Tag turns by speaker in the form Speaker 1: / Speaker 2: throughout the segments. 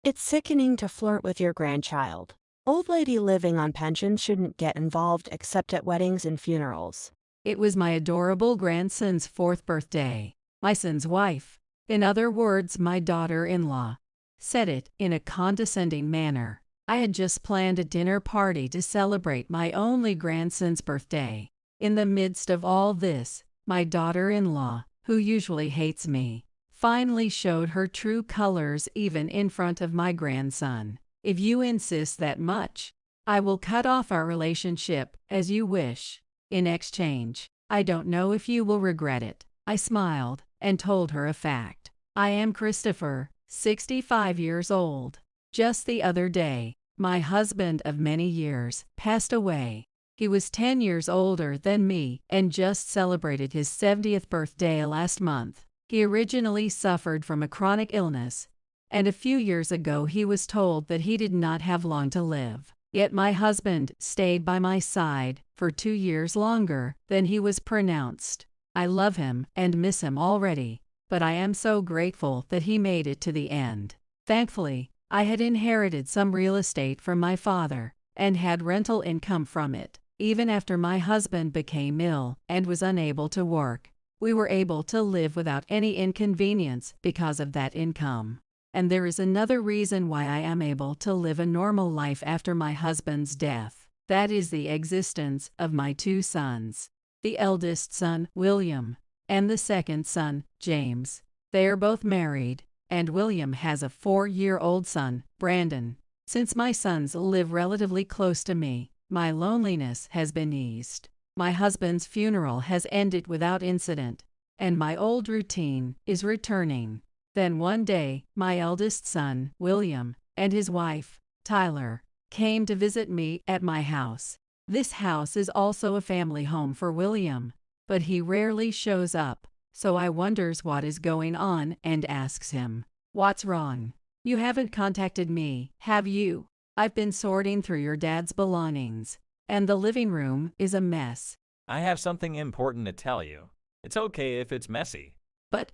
Speaker 1: It's sickening to flirt with your grandchild. Old lady living on pension shouldn't get involved except at weddings and funerals.
Speaker 2: It was my adorable grandson's 4th birthday. My son's wife, in other words my daughter-in-law, said it in a condescending manner. I had just planned a dinner party to celebrate my only grandson's birthday. In the midst of all this, my daughter-in-law, who usually hates me, finally showed her true colors even in front of my grandson. If you insist that much, I will cut off our relationship as you wish. In exchange, I don't know if you will regret it. I smiled and told her a fact. I am Christopher, 65 years old. Just the other day, my husband of many years passed away. He was 10 years older than me and just celebrated his 70th birthday last month. He originally suffered from a chronic illness, and a few years ago he was told that he did not have long to live. Yet my husband stayed by my side for 2 years longer than he was pronounced. I love him and miss him already, but I am so grateful that he made it to the end. Thankfully, I had inherited some real estate from my father and had rental income from it. Even after my husband became ill and was unable to work, we were able to live without any inconvenience because of that income. And there is another reason why I am able to live a normal life after my husband's death. That is the existence of my 2 sons. The eldest son, William, and the second son, James. They are both married, and William has a 4-year-old son, Brandon. Since my sons live relatively close to me, my loneliness has been eased. My husband's funeral has ended without incident, and my old routine is returning. Then one day, my eldest son, William, and his wife, Tyler, came to visit me at my house. This house is also a family home for William, but he rarely shows up, so I wonders what is going on and asks him, "What's wrong? You haven't contacted me, have you? I've been sorting through your dad's belongings, and the living room is a mess."
Speaker 3: I have something important to tell you. It's okay if it's messy.
Speaker 2: But,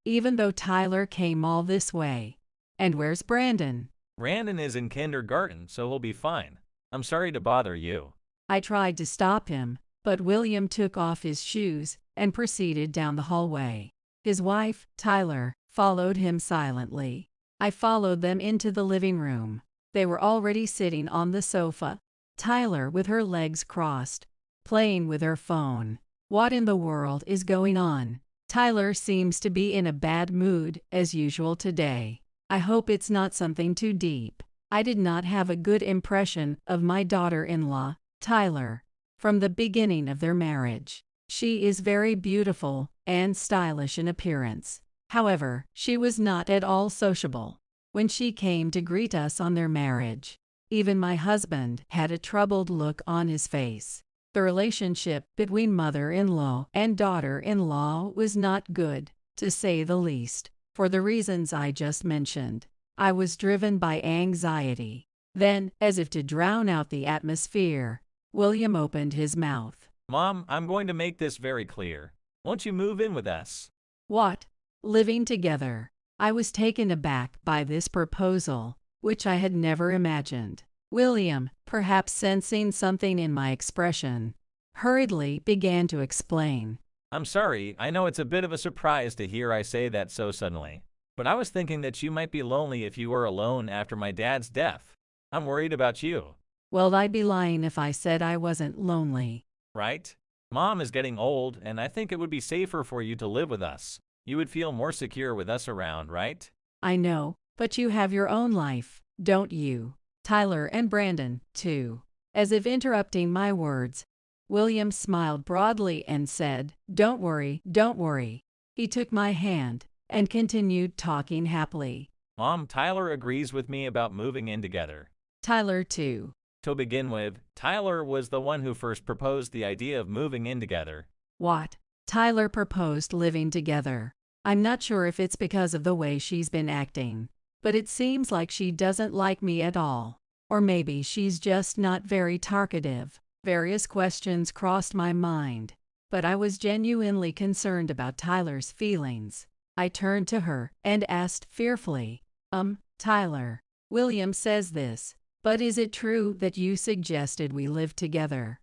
Speaker 2: even though Tyler came all this way. And where's Brandon?
Speaker 3: Brandon is in kindergarten, so he'll be fine. I'm sorry to bother you.
Speaker 2: I tried to stop him, but William took off his shoes and proceeded down the hallway. His wife, Tyler, followed him silently. I followed them into the living room. They were already sitting on the sofa, Tyler with her legs crossed, playing with her phone. What in the world is going on? Tyler seems to be in a bad mood as usual today. I hope it's not something too deep. I did not have a good impression of my daughter-in-law, Tyler, from the beginning of their marriage. She is very beautiful and stylish in appearance. However, she was not at all sociable when she came to greet us on their marriage. Even my husband had a troubled look on his face. The relationship between mother-in-law and daughter-in-law was not good, to say the least, for the reasons I just mentioned. I was driven by anxiety. Then, as if to drown out the atmosphere, William opened his mouth.
Speaker 3: Mom, I'm going to make this very clear. Won't you move in with us?
Speaker 2: What? Living together? I was taken aback by this proposal, which I had never imagined. William, perhaps sensing something in my expression, hurriedly began to explain.
Speaker 3: I'm sorry, I know it's a bit of a surprise to hear I say that so suddenly, but I was thinking that you might be lonely if you were alone after my dad's death. I'm worried about you.
Speaker 2: Well, I'd be lying if I said I wasn't lonely.
Speaker 3: Right? Mom is getting old, and I think it would be safer for you to live with us. You would feel more secure with us around, right?
Speaker 2: I know, but you have your own life, don't you? Tyler and Brandon, too. As if interrupting my words, William smiled broadly and said, "Don't worry, don't worry." He took my hand and continued talking happily.
Speaker 3: Mom, Tyler agrees with me about moving in together.
Speaker 2: Tyler, too.
Speaker 3: To begin with, Tyler was the one who first proposed the idea of moving in together.
Speaker 2: What? Tyler proposed living together. I'm not sure if it's because of the way she's been acting, but it seems like she doesn't like me at all. Or maybe she's just not very talkative. Various questions crossed my mind, but I was genuinely concerned about Tyler's feelings. I turned to her and asked fearfully, Tyler, William says this, but is it true that you suggested we live together?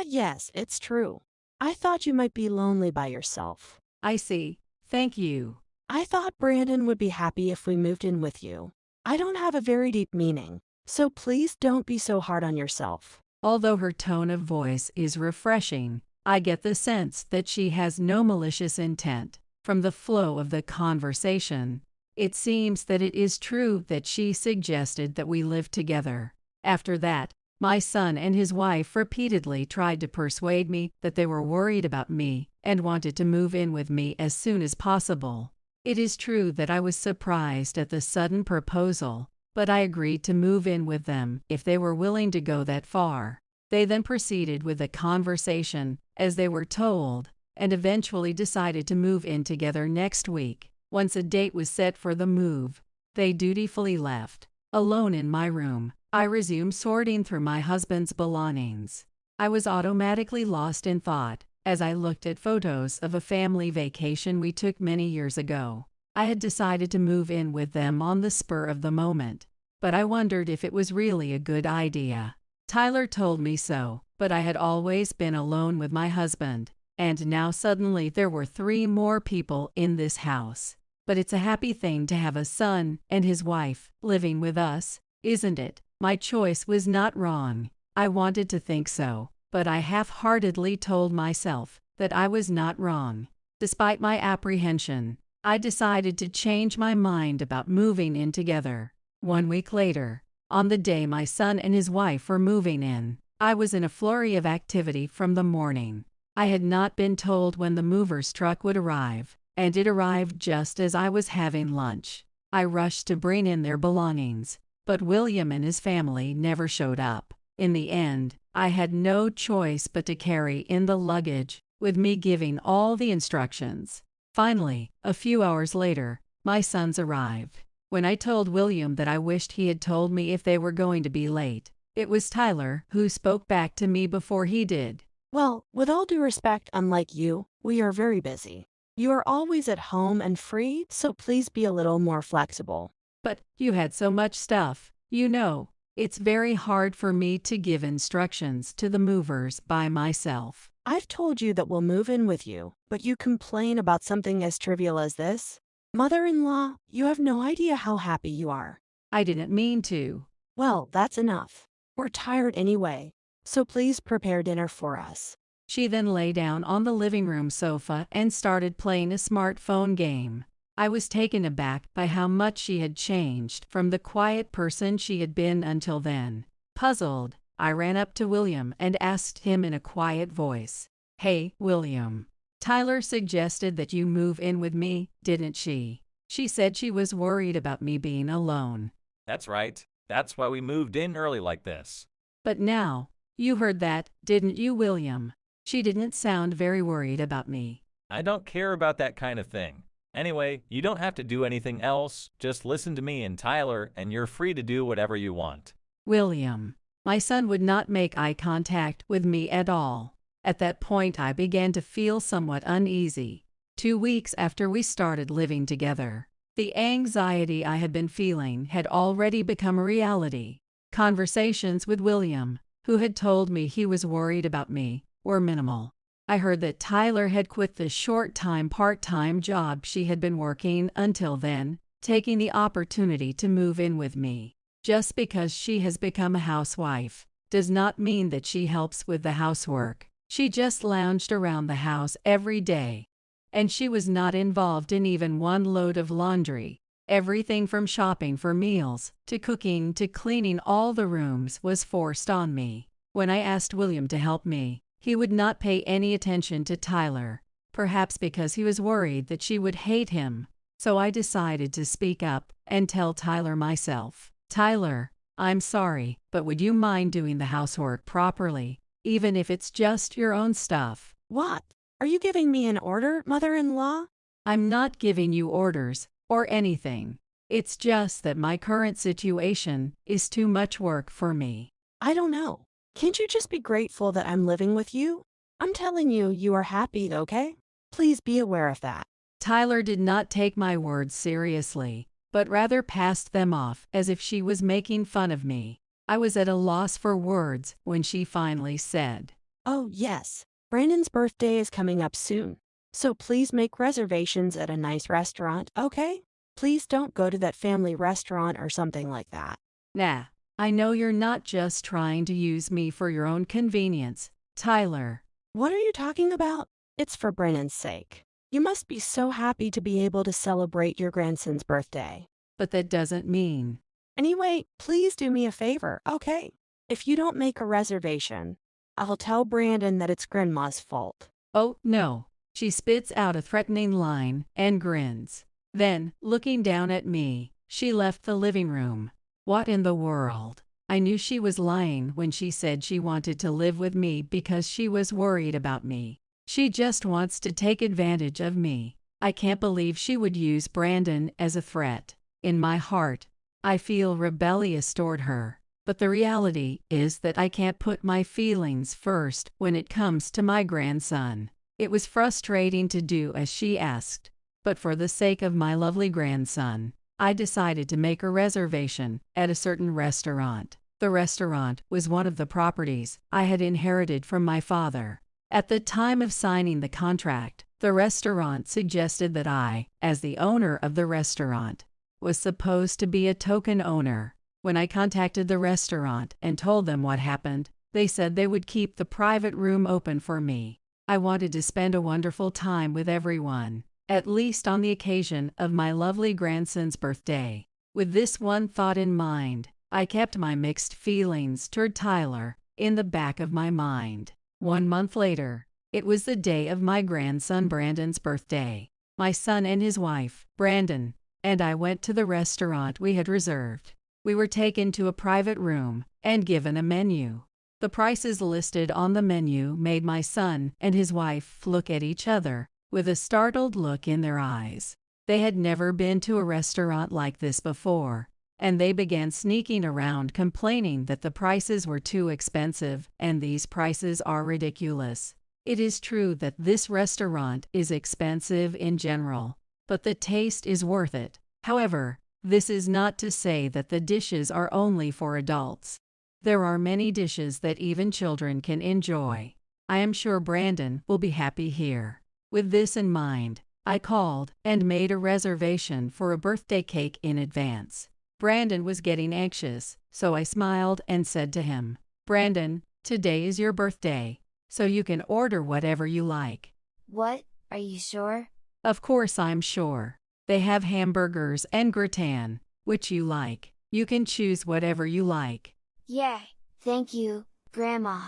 Speaker 1: Yes, it's true. I thought you might be lonely by yourself.
Speaker 2: I see. Thank you.
Speaker 1: I thought Brandon would be happy if we moved in with you. I don't have a very deep meaning, so please don't be so hard on yourself.
Speaker 2: Although her tone of voice is refreshing, I get the sense that she has no malicious intent. From the flow of the conversation, it seems that it is true that she suggested that we live together. After that, my son and his wife repeatedly tried to persuade me that they were worried about me and wanted to move in with me as soon as possible. It is true that I was surprised at the sudden proposal, but I agreed to move in with them if they were willing to go that far. They then proceeded with the conversation, as they were told, and eventually decided to move in together next week. Once a date was set for the move, they dutifully left. Alone in my room, I resumed sorting through my husband's belongings. I was automatically lost in thought as I looked at photos of a family vacation we took many years ago. I had decided to move in with them on the spur of the moment, but I wondered if it was really a good idea. Tyler told me so, but I had always been alone with my husband, and now suddenly there were 3 more people in this house. But it's a happy thing to have a son and his wife living with us, isn't it? My choice was not wrong. I wanted to think so, but I half-heartedly told myself that I was not wrong. Despite my apprehension, I decided to change my mind about moving in together. 1 week later, on the day my son and his wife were moving in, I was in a flurry of activity from the morning. I had not been told when the movers' truck would arrive, and it arrived just as I was having lunch. I rushed to bring in their belongings, but William and his family never showed up. In the end, I had no choice but to carry in the luggage, with me giving all the instructions. Finally, a few hours later, my sons arrived. When I told William that I wished he had told me if they were going to be late, it was Tyler who spoke back to me before he did.
Speaker 1: Well, with all due respect, unlike you, we are very busy. You are always at home and free, so please be a little more flexible.
Speaker 2: But you had so much stuff, you know. It's very hard for me to give instructions to the movers by myself.
Speaker 1: I've told you that we'll move in with you, but you complain about something as trivial as this? Mother-in-law, you have no idea how happy you are.
Speaker 2: I didn't mean to.
Speaker 1: Well, that's enough. We're tired anyway, so please prepare dinner for us.
Speaker 2: She then lay down on the living room sofa and started playing a smartphone game. I was taken aback by how much she had changed from the quiet person she had been until then. Puzzled, I ran up to William and asked him in a quiet voice, "Hey, William. Tyler suggested that you move in with me, didn't she? She said she was worried about me being alone."
Speaker 3: That's right. That's why we moved in early like this.
Speaker 2: But now, you heard that, didn't you, William? She didn't sound very worried about me.
Speaker 3: I don't care about that kind of thing. Anyway, you don't have to do anything else. Just listen to me and Tyler, and you're free to do whatever you want.
Speaker 2: William. My son would not make eye contact with me at all. At that point, I began to feel somewhat uneasy. 2 weeks after we started living together, the anxiety I had been feeling had already become a reality. Conversations with William, who had told me he was worried about me, were minimal. I heard that Tyler had quit the short-time part-time job she had been working until then, taking the opportunity to move in with me. Just because she has become a housewife does not mean that she helps with the housework. She just lounged around the house every day, and she was not involved in even one load of laundry. Everything from shopping for meals to cooking to cleaning all the rooms was forced on me. When I asked William to help me, he would not pay any attention to Tyler, perhaps because he was worried that she would hate him. So I decided to speak up and tell Tyler myself. "Tyler, I'm sorry, but would you mind doing the housework properly, even if it's just your own stuff?"
Speaker 1: What? Are you giving me an order, mother-in-law?
Speaker 2: I'm not giving you orders or anything. It's just that my current situation is too much work for me.
Speaker 1: I don't know. Can't you just be grateful that I'm living with you? I'm telling you, you are happy, okay? Please be aware of that.
Speaker 2: Tyler did not take my words seriously, but rather passed them off as if she was making fun of me. I was at a loss for words when she finally said,
Speaker 1: Oh, yes. Brandon's birthday is coming up soon. So please make reservations at a nice restaurant, okay? Please don't go to that family restaurant or something like that.
Speaker 2: Nah, I know you're not just trying to use me for your own convenience, Tyler.
Speaker 1: What are you talking about? It's for Brandon's sake. You must be so happy to be able to celebrate your grandson's birthday.
Speaker 2: But that doesn't mean.
Speaker 1: Anyway, please do me a favor, okay? If you don't make a reservation, I'll tell Brandon that it's Grandma's fault.
Speaker 2: Oh, no. She spits out a threatening line and grins. Then, looking down at me, she left the living room. What in the world? I knew she was lying when she said she wanted to live with me because she was worried about me. She just wants to take advantage of me. I can't believe she would use Brandon as a threat. In my heart, I feel rebellious toward her. But the reality is that I can't put my feelings first when it comes to my grandson. It was frustrating to do as she asked, but for the sake of my lovely grandson, I decided to make a reservation at a certain restaurant. The restaurant was one of the properties I had inherited from my father. At the time of signing the contract, the restaurant suggested that I, as the owner of the restaurant, was supposed to be a token owner. When I contacted the restaurant and told them what happened, they said they would keep the private room open for me. I wanted to spend a wonderful time with everyone, at least on the occasion of my lovely grandson's birthday. With this one thought in mind, I kept my mixed feelings toward Tyler in the back of my mind. 1 month later, it was the day of my grandson Brandon's birthday. My son and his wife, Brandon, and I went to the restaurant we had reserved. We were taken to a private room and given a menu. The prices listed on the menu made my son and his wife look at each other with a startled look in their eyes. They had never been to a restaurant like this before, and they began sneaking around complaining that the prices were too expensive and these prices are ridiculous. It is true that this restaurant is expensive in general, but the taste is worth it. However, this is not to say that the dishes are only for adults. There are many dishes that even children can enjoy. I am sure Brandon will be happy here. With this in mind, I called and made a reservation for a birthday cake in advance. Brandon was getting anxious, so I smiled and said to him, "Brandon, today is your birthday, so you can order whatever you like."
Speaker 4: What? Are you sure?
Speaker 2: Of course I'm sure. They have hamburgers and gratin, which you like. You can choose whatever you like.
Speaker 4: Yay! Thank you, Grandma.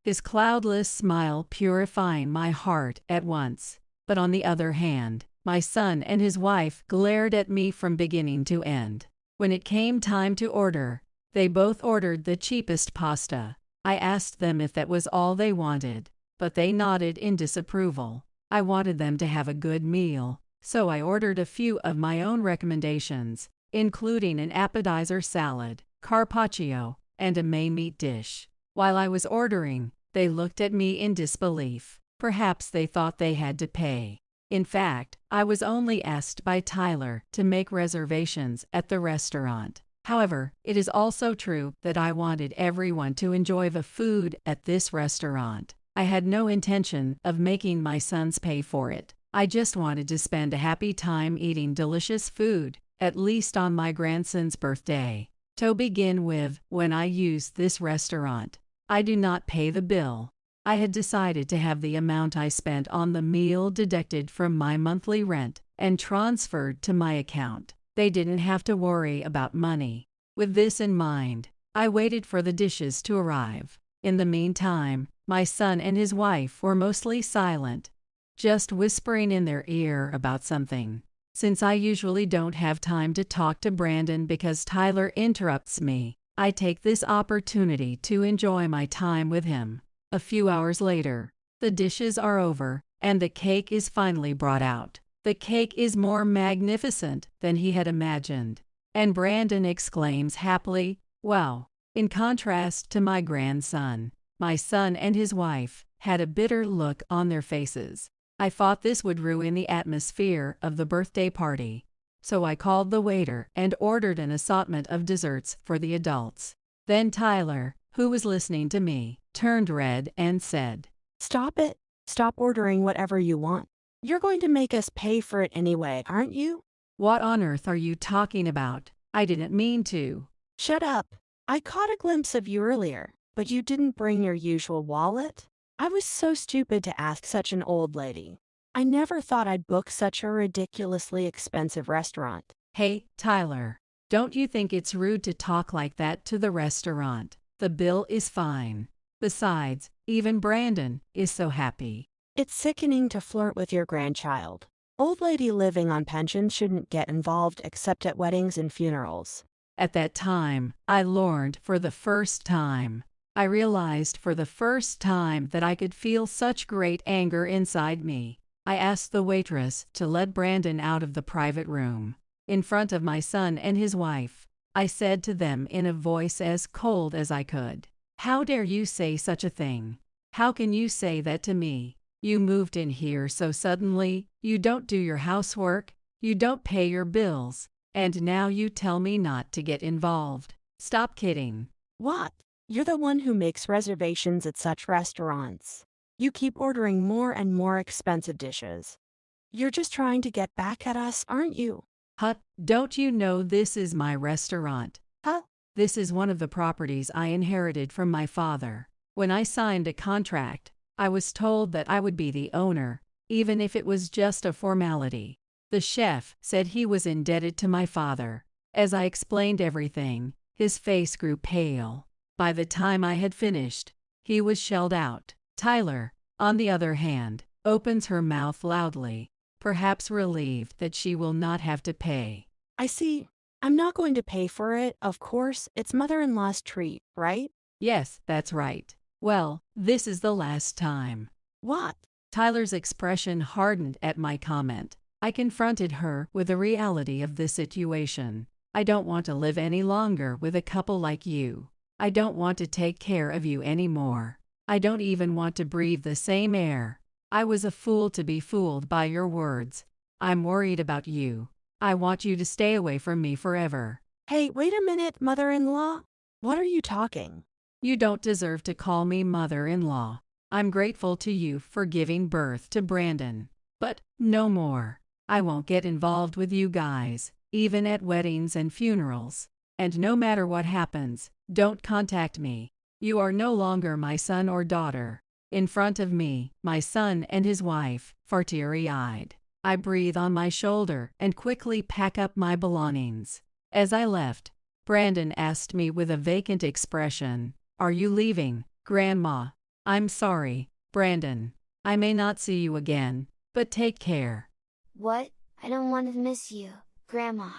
Speaker 2: His cloudless smile purifying my heart at once. But on the other hand, my son and his wife glared at me from beginning to end. When it came time to order, they both ordered the cheapest pasta. I asked them if that was all they wanted, but they nodded in disapproval. I wanted them to have a good meal, so I ordered a few of my own recommendations, including an appetizer salad, carpaccio, and a main meat dish. While I was ordering, they looked at me in disbelief. Perhaps they thought they had to pay. In fact, I was only asked by Tyler to make reservations at the restaurant. However, it is also true that I wanted everyone to enjoy the food at this restaurant. I had no intention of making my sons pay for it. I just wanted to spend a happy time eating delicious food, at least on my grandson's birthday. To begin with, when I used this restaurant, I do not pay the bill. I had decided to have the amount I spent on the meal deducted from my monthly rent and transferred to my account. They didn't have to worry about money. With this in mind, I waited for the dishes to arrive. In the meantime, my son and his wife were mostly silent, just whispering in their ear about something. Since I usually don't have time to talk to Brandon because Tyler interrupts me, I take this opportunity to enjoy my time with him. A few hours later, the dishes are over, and the cake is finally brought out. The cake is more magnificent than he had imagined, and Brandon exclaims happily, "Wow!" In contrast to my grandson, my son and his wife had a bitter look on their faces. I thought this would ruin the atmosphere of the birthday party, so I called the waiter and ordered an assortment of desserts for the adults. Then Tyler, who was listening to me, turned red and said,
Speaker 1: Stop it. Stop ordering whatever you want. You're going to make us pay for it anyway, aren't you?
Speaker 2: "What on earth are you talking about? I didn't mean to."
Speaker 1: Shut up. I caught a glimpse of you earlier, but you didn't bring your usual wallet. I was so stupid to ask such an old lady. I never thought I'd book such a ridiculously expensive restaurant.
Speaker 2: "Hey, Tyler, don't you think it's rude to talk like that to the restaurant? The bill is fine. Besides, even Brandon is so happy."
Speaker 1: It's sickening to flirt with your grandchild. Old lady living on pension shouldn't get involved except at weddings and funerals.
Speaker 2: At that time, I learned for the first time. I realized for the first time that I could feel such great anger inside me. I asked the waitress to let Brandon out of the private room. In front of my son and his wife, I said to them in a voice as cold as I could, "How dare you say such a thing? How can you say that to me? You moved in here so suddenly, you don't do your housework, you don't pay your bills, and now you tell me not to get involved. Stop kidding."
Speaker 1: What? You're the one who makes reservations at such restaurants. You keep ordering more and more expensive dishes. You're just trying to get back at us, aren't you?
Speaker 2: "Huh, don't you know this is my restaurant?"
Speaker 1: Huh?
Speaker 2: "This is one of the properties I inherited from my father. When I signed a contract, I was told that I would be the owner, even if it was just a formality. The chef said he was indebted to my father. As I explained everything, his face grew pale. By the time I had finished, he was shelled out. Tyler, on the other hand, opens her mouth loudly, perhaps relieved that she will not have to pay.
Speaker 1: I see. I'm not going to pay for it, of course. It's mother-in-law's treat, right?
Speaker 2: "Yes, that's right. Well, this is the last time."
Speaker 1: What?
Speaker 2: Tyler's expression hardened at my comment. I confronted her with the reality of the situation. "I don't want to live any longer with a couple like you. I don't want to take care of you anymore. I don't even want to breathe the same air. I was a fool to be fooled by your words. I'm worried about you. I want you to stay away from me forever."
Speaker 1: Hey, wait a minute, mother-in-law. What are you talking?
Speaker 2: "You don't deserve to call me mother-in-law. I'm grateful to you for giving birth to Brandon. But no more. I won't get involved with you guys, even at weddings and funerals. And no matter what happens, don't contact me. You are no longer my son or daughter." In front of me, my son and his wife, are teary-eyed. I breathe on my shoulder and quickly pack up my belongings. As I left, Brandon asked me with a vacant expression, "Are you leaving, Grandma?" "I'm sorry, Brandon. I may not see you again, but take care."
Speaker 4: What? I don't want to miss you, Grandma.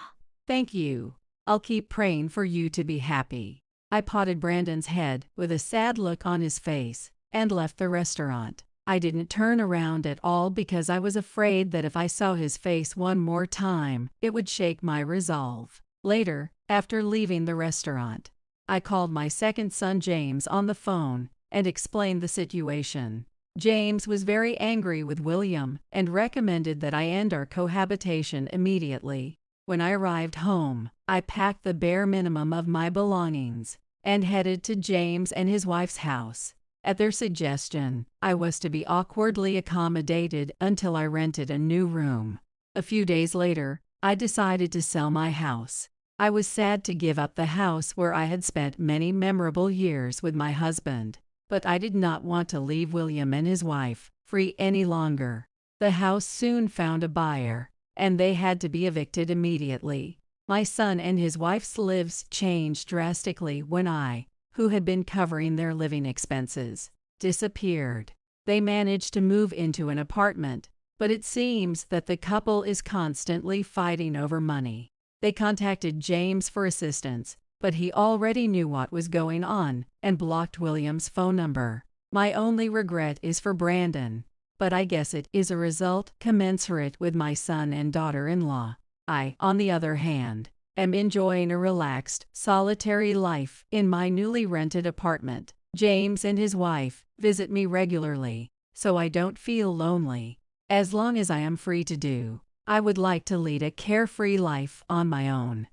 Speaker 2: "Thank you. I'll keep praying for you to be happy." I patted Brandon's head with a sad look on his face and left the restaurant. I didn't turn around at all because I was afraid that if I saw his face one more time, it would shake my resolve. Later, after leaving the restaurant, I called my second son James on the phone and explained the situation. James was very angry with William and recommended that I end our cohabitation immediately. When I arrived home, I packed the bare minimum of my belongings and headed to James and his wife's house. At their suggestion, I was to be awkwardly accommodated until I rented a new room. A few days later, I decided to sell my house. I was sad to give up the house where I had spent many memorable years with my husband, but I did not want to leave William and his wife free any longer. The house soon found a buyer, and they had to be evicted immediately. My son and his wife's lives changed drastically when I, who had been covering their living expenses, disappeared. They managed to move into an apartment, but it seems that the couple is constantly fighting over money. They contacted James for assistance, but he already knew what was going on and blocked William's phone number. My only regret is for Brandon, but I guess it is a result commensurate with my son and daughter-in-law. I, on the other hand, am enjoying a relaxed, solitary life in my newly rented apartment. James and his wife visit me regularly, so I don't feel lonely. As long as I am free to do I would like to lead a carefree life on my own.